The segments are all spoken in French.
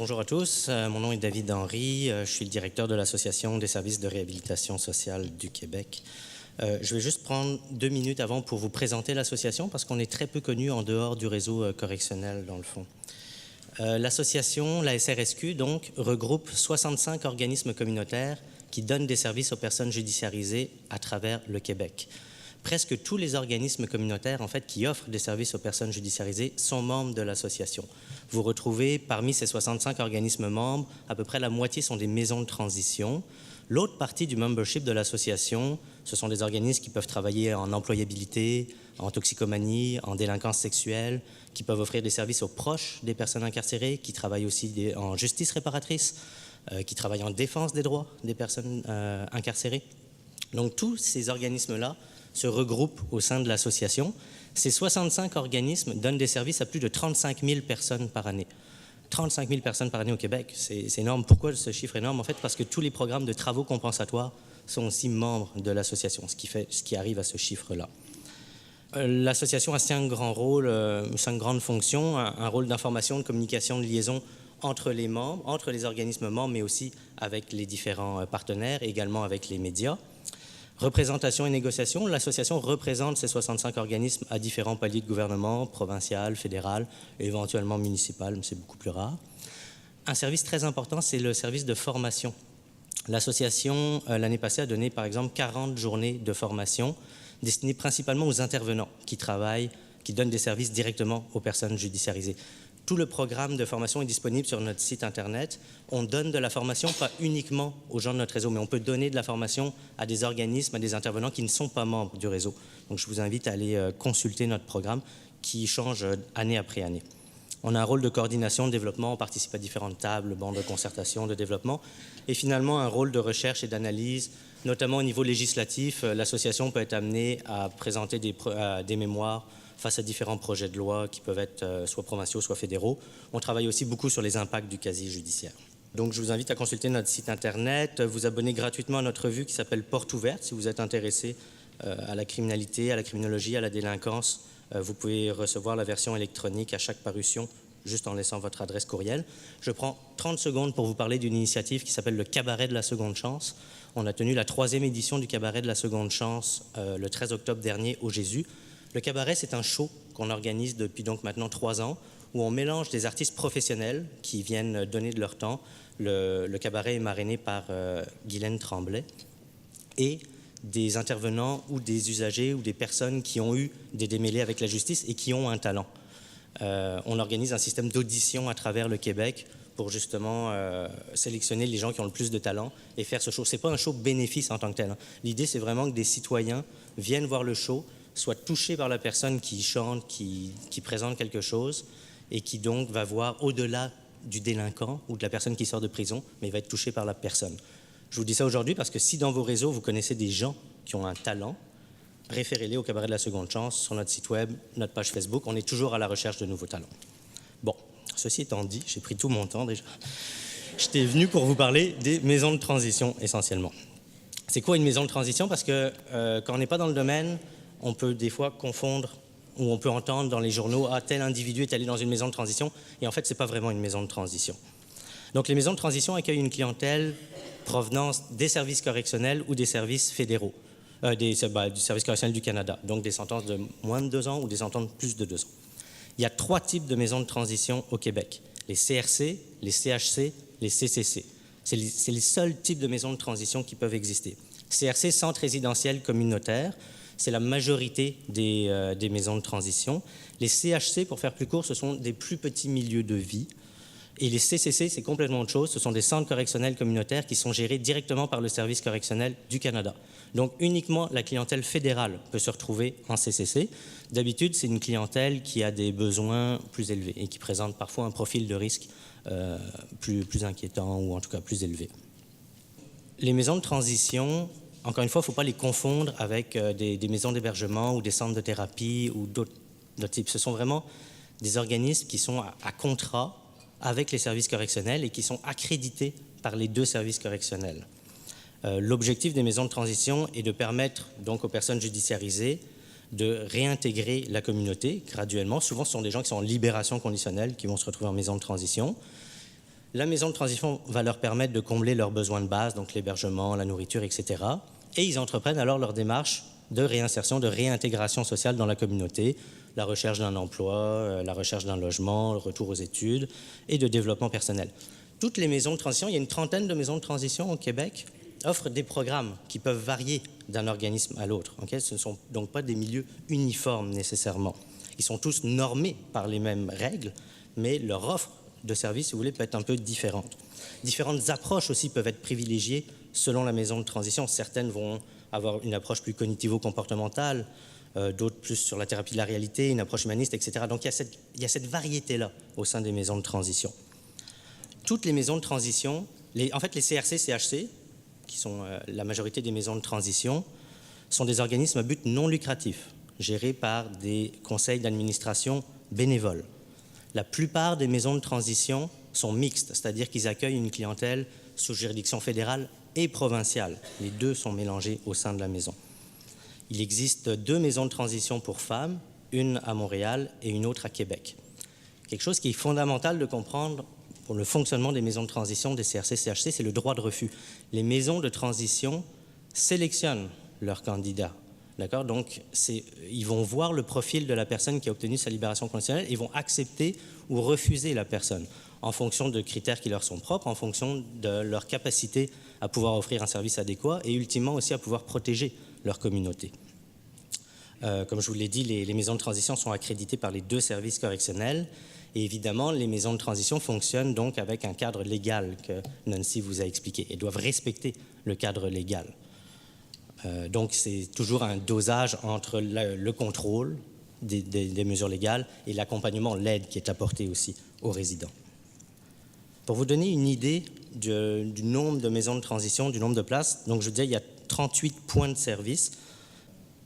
Bonjour à tous, mon nom est David Henry, je suis le directeur de l'Association des services de réhabilitation sociale du Québec. Je vais juste prendre 2 minutes avant pour vous présenter l'association parce qu'on est très peu connu en dehors du réseau correctionnel dans le fond. L'association, la SRSQ, donc, regroupe 65 organismes communautaires qui donnent des services aux personnes judiciarisées à travers le Québec. Presque tous les organismes communautaires, en fait, qui offrent des services aux personnes judiciarisées sont membres de l'association. Vous retrouvez parmi ces 65 organismes membres, à peu près la moitié sont des maisons de transition. L'autre partie du membership de l'association, ce sont des organismes qui peuvent travailler en employabilité, en toxicomanie, en délinquance sexuelle, qui peuvent offrir des services aux proches des personnes incarcérées, qui travaillent aussi en justice réparatrice, qui travaillent en défense des droits des personnes incarcérées. Donc tous ces organismes-là se regroupent au sein de l'association. Ces 65 organismes donnent des services à plus de 35 000 personnes par année. 35 000 personnes par année au Québec, c'est énorme. Pourquoi ce chiffre est énorme? En fait, parce que tous les programmes de travaux compensatoires sont aussi membres de l'association, ce qui arrive à ce chiffre-là. L'association a 5 grands rôles, 5 grandes fonctions, un rôle d'information, de communication, de liaison entre les membres, entre les organismes membres, mais aussi avec les différents partenaires, et également avec les médias. Représentation et négociation, l'association représente ces 65 organismes à différents paliers de gouvernement, provincial, fédéral et éventuellement municipal, mais c'est beaucoup plus rare. Un service très important, c'est le service de formation. L'association, l'année passée, a donné par exemple 40 journées de formation destinées principalement aux intervenants qui travaillent, qui donnent des services directement aux personnes judiciarisées. Tout le programme de formation est disponible sur notre site Internet. On donne de la formation pas uniquement aux gens de notre réseau, mais on peut donner de la formation à des organismes, à des intervenants qui ne sont pas membres du réseau. Donc, je vous invite à aller consulter notre programme qui change année après année. On a un rôle de coordination, de développement, on participe à différentes tables, bancs de concertation, de développement, et finalement un rôle de recherche et d'analyse, notamment au niveau législatif. L'association peut être amenée à présenter des mémoires face à différents projets de loi qui peuvent être soit provinciaux, soit fédéraux. On travaille aussi beaucoup sur les impacts du casier judiciaire. Donc, je vous invite à consulter notre site Internet, vous abonner gratuitement à notre revue qui s'appelle Porte ouverte. Si vous êtes intéressé à la criminalité, à la criminologie, à la délinquance, vous pouvez recevoir la version électronique à chaque parution, juste en laissant votre adresse courriel. Je prends 30 secondes pour vous parler d'une initiative qui s'appelle le Cabaret de la Seconde Chance. On a tenu la 3e édition du Cabaret de la Seconde Chance le 13 octobre dernier au Jésus. Le cabaret, c'est un show qu'on organise depuis donc maintenant 3 ans, où on mélange des artistes professionnels qui viennent donner de leur temps. Le cabaret est marrainé par Guylaine Tremblay et des intervenants ou des usagers ou des personnes qui ont eu des démêlés avec la justice et qui ont un talent. On organise un système d'audition à travers le Québec pour justement sélectionner les gens qui ont le plus de talent et faire ce show. Ce n'est pas un show bénéfice en tant que tel. L'idée, c'est vraiment que des citoyens viennent voir le show, soient touchés par la personne qui chante, qui présente quelque chose et qui donc va voir au-delà du délinquant ou de la personne qui sort de prison, mais il va être touché par la personne. Je vous dis ça aujourd'hui parce que si dans vos réseaux, vous connaissez des gens qui ont un talent, référez-les au Cabaret de la Seconde Chance sur notre site web, notre page Facebook. On est toujours à la recherche de nouveaux talents. Bon, ceci étant dit, j'ai pris tout mon temps déjà. J'étais venu pour vous parler des maisons de transition essentiellement. C'est quoi une maison de transition? Parce que quand on n'est pas dans le domaine, on peut des fois confondre ou on peut entendre dans les journaux « Ah, tel individu est allé dans une maison de transition » et en fait, ce n'est pas vraiment une maison de transition. Donc, les maisons de transition accueillent une clientèle provenance des services correctionnels ou des services fédéraux, du service correctionnel du Canada, donc des sentences de moins de 2 ans ou des sentences de plus de 2 ans. Il y a 3 types de maisons de transition au Québec, les CRC, les CHC, les CCC. C'est les seuls types de maisons de transition qui peuvent exister. CRC, centre résidentiel communautaire, c'est la majorité des maisons de transition. Les CHC, pour faire plus court, ce sont des plus petits milieux de vie. Et les CCC, c'est complètement autre chose. Ce sont des centres correctionnels communautaires qui sont gérés directement par le Service correctionnel du Canada. Donc, uniquement la clientèle fédérale peut se retrouver en CCC. D'habitude, c'est une clientèle qui a des besoins plus élevés et qui présente parfois un profil de risque plus inquiétant ou en tout cas plus élevé. Les maisons de transition, encore une fois, il ne faut pas les confondre avec des maisons d'hébergement ou des centres de thérapie ou d'autres types. Ce sont vraiment des organismes qui sont à contrat avec les services correctionnels et qui sont accrédités par les 2 services correctionnels. L'objectif des maisons de transition est de permettre donc aux personnes judiciarisées de réintégrer la communauté graduellement. Souvent, ce sont des gens qui sont en libération conditionnelle qui vont se retrouver en maison de transition. La maison de transition va leur permettre de combler leurs besoins de base, donc l'hébergement, la nourriture, etc. Et ils entreprennent alors leur démarche de réinsertion, de réintégration sociale dans la communauté, la recherche d'un emploi, la recherche d'un logement, le retour aux études et de développement personnel. Toutes les maisons de transition, il y a une trentaine de maisons de transition au Québec, offrent des programmes qui peuvent varier d'un organisme à l'autre. Okay? Ce ne sont donc pas des milieux uniformes nécessairement. Ils sont tous normés par les mêmes règles, mais leur offre de services, si vous voulez, peut être un peu différente. Différentes approches aussi peuvent être privilégiées selon la maison de transition. Certaines vont avoir une approche plus cognitivo-comportementale, d'autres plus sur la thérapie de la réalité, une approche humaniste, etc. Donc il y a cette variété-là au sein des maisons de transition. Toutes les maisons de transition, en fait les CRC, CHC, qui sont la majorité des maisons de transition, sont des organismes à but non lucratif, gérés par des conseils d'administration bénévoles. La plupart des maisons de transition sont mixtes, c'est-à-dire qu'ils accueillent une clientèle sous juridiction fédérale et provinciale. Les deux sont mélangés au sein de la maison. Il existe 2 maisons de transition pour femmes, une à Montréal et une autre à Québec. Quelque chose qui est fondamental de comprendre pour le fonctionnement des maisons de transition, des CRC, CHC, c'est le droit de refus. Les maisons de transition sélectionnent leurs candidats. D'accord? Donc, ils vont voir le profil de la personne qui a obtenu sa libération conditionnelle et vont accepter ou refuser la personne en fonction de critères qui leur sont propres, en fonction de leur capacité à pouvoir offrir un service adéquat et ultimement aussi à pouvoir protéger leur communauté. Comme je vous l'ai dit, les maisons de transition sont accréditées par les 2 services correctionnels et évidemment, les maisons de transition fonctionnent donc avec un cadre légal que Nancy vous a expliqué et doivent respecter le cadre légal. Donc, c'est toujours un dosage entre le contrôle des mesures légales et l'accompagnement, l'aide qui est apportée aussi aux résidents. Pour vous donner une idée du nombre de maisons de transition, du nombre de places, donc je disais, il y a 38 points de service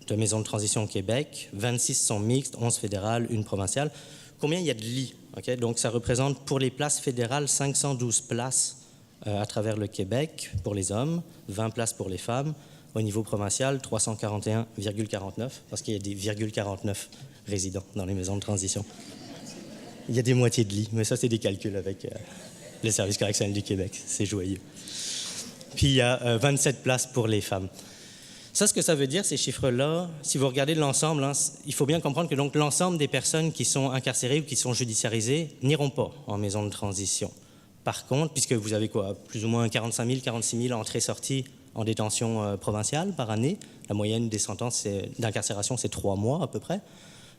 de maisons de transition au Québec, 26 sont mixtes, 11 fédérales, 1 provinciale. Combien il y a de lits? Okay? Donc, ça représente pour les places fédérales 512 places à travers le Québec pour les hommes, 20 places pour les femmes. Au niveau provincial, 341,49, parce qu'il y a des 0,49 résidents dans les maisons de transition. Il y a des moitiés de lits, mais ça, c'est des calculs avec les services correctionnels du Québec. C'est joyeux. Puis, il y a 27 places pour les femmes. Ça, ce que ça veut dire, ces chiffres-là, si vous regardez l'ensemble, hein, il faut bien comprendre que donc, l'ensemble des personnes qui sont incarcérées ou qui sont judiciarisées n'iront pas en maison de transition. Par contre, puisque vous avez quoi, plus ou moins 45 000, 46 000 entrées-sorties en détention provinciale par année. La moyenne des sentences d'incarcération, c'est 3 mois à peu près.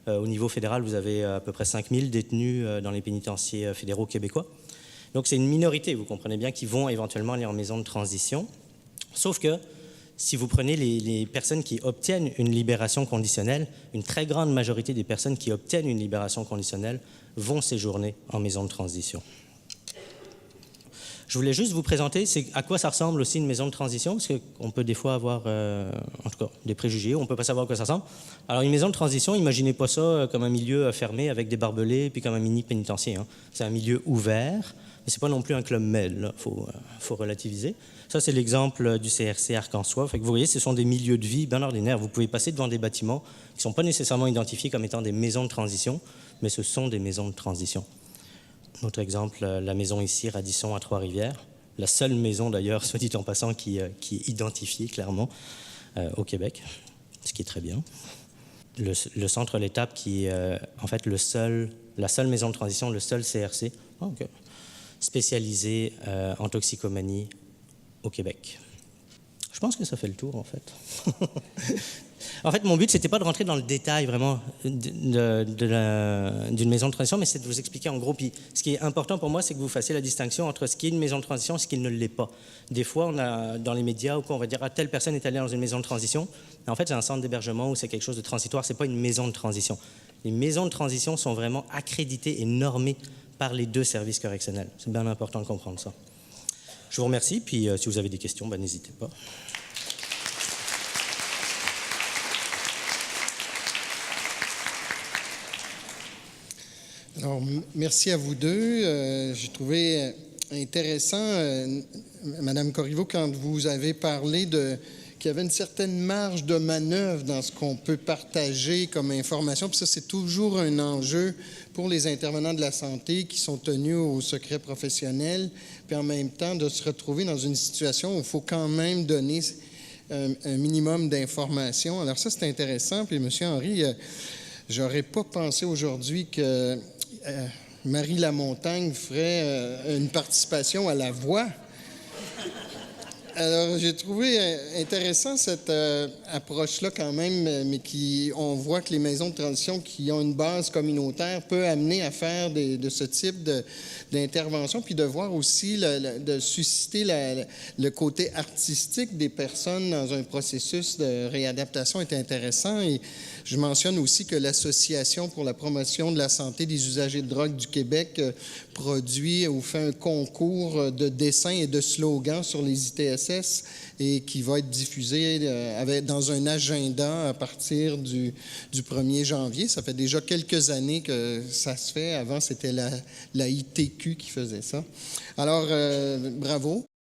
Au niveau fédéral, vous avez à peu près 5 000 détenus dans les pénitenciers fédéraux québécois. Donc c'est une minorité, vous comprenez bien, qui vont éventuellement aller en maison de transition. Sauf que si vous prenez les personnes qui obtiennent une libération conditionnelle, une très grande majorité des personnes qui obtiennent une libération conditionnelle vont séjourner en maison de transition. Je voulais juste vous présenter à quoi ça ressemble aussi une maison de transition, parce qu'on peut des fois avoir, en tout cas, des préjugés, on ne peut pas savoir à quoi ça ressemble. Alors, une maison de transition, imaginez pas ça comme un milieu fermé avec des barbelés, puis comme un mini pénitencier. Hein. C'est un milieu ouvert, mais ce n'est pas non plus un club med, il faut relativiser. Ça, c'est l'exemple du CRC Arc-en-Soi. Fait que vous voyez, ce sont des milieux de vie bien ordinaires. Vous pouvez passer devant des bâtiments qui ne sont pas nécessairement identifiés comme étant des maisons de transition, mais ce sont des maisons de transition. Autre exemple, la maison ici, Radisson à Trois-Rivières. La seule maison d'ailleurs, soit dit en passant, qui est identifiée clairement au Québec, ce qui est très bien. Le centre L'Étape qui est en fait la seule maison de transition, le seul CRC spécialisé en toxicomanie au Québec. Je pense que ça fait le tour en fait. En fait, mon but, ce n'était pas de rentrer dans le détail vraiment d'une maison de transition, mais c'est de vous expliquer en gros. Puis, ce qui est important pour moi, c'est que vous fassiez la distinction entre ce qui est une maison de transition et ce qui ne l'est pas. Des fois, on a dans les médias, on va dire « telle personne est allée dans une maison de transition ». En fait, c'est un centre d'hébergement ou c'est quelque chose de transitoire. Ce n'est pas une maison de transition. Les maisons de transition sont vraiment accréditées et normées par les 2 services correctionnels. C'est bien important de comprendre ça. Je vous remercie, puis si vous avez des questions, n'hésitez pas. Alors, merci à vous deux. J'ai trouvé intéressant, Madame Corriveau, quand vous avez parlé de qu'il y avait une certaine marge de manœuvre dans ce qu'on peut partager comme information. Puis ça, c'est toujours un enjeu pour les intervenants de la santé qui sont tenus au secret professionnel, puis en même temps de se retrouver dans une situation où il faut quand même donner un minimum d'informations. Alors ça, c'est intéressant. Puis M. Henry, j'aurais pas pensé aujourd'hui que Marie Lamontagne ferait une participation à la voix. Alors, j'ai trouvé intéressant cette approche-là quand même, mais on voit que les maisons de transition qui ont une base communautaire peuvent amener à faire de ce type d'intervention, puis de voir aussi, de susciter le côté artistique des personnes dans un processus de réadaptation est intéressant. Et je mentionne aussi que l'Association pour la promotion de la santé des usagers de drogue du Québec produit ou fait un concours de dessins et de slogans sur les ITSS et qui va être diffusé dans un agenda à partir du 1er janvier. Ça fait déjà quelques années que ça se fait. Avant, c'était la ITQ qui faisait ça. Alors, bravo.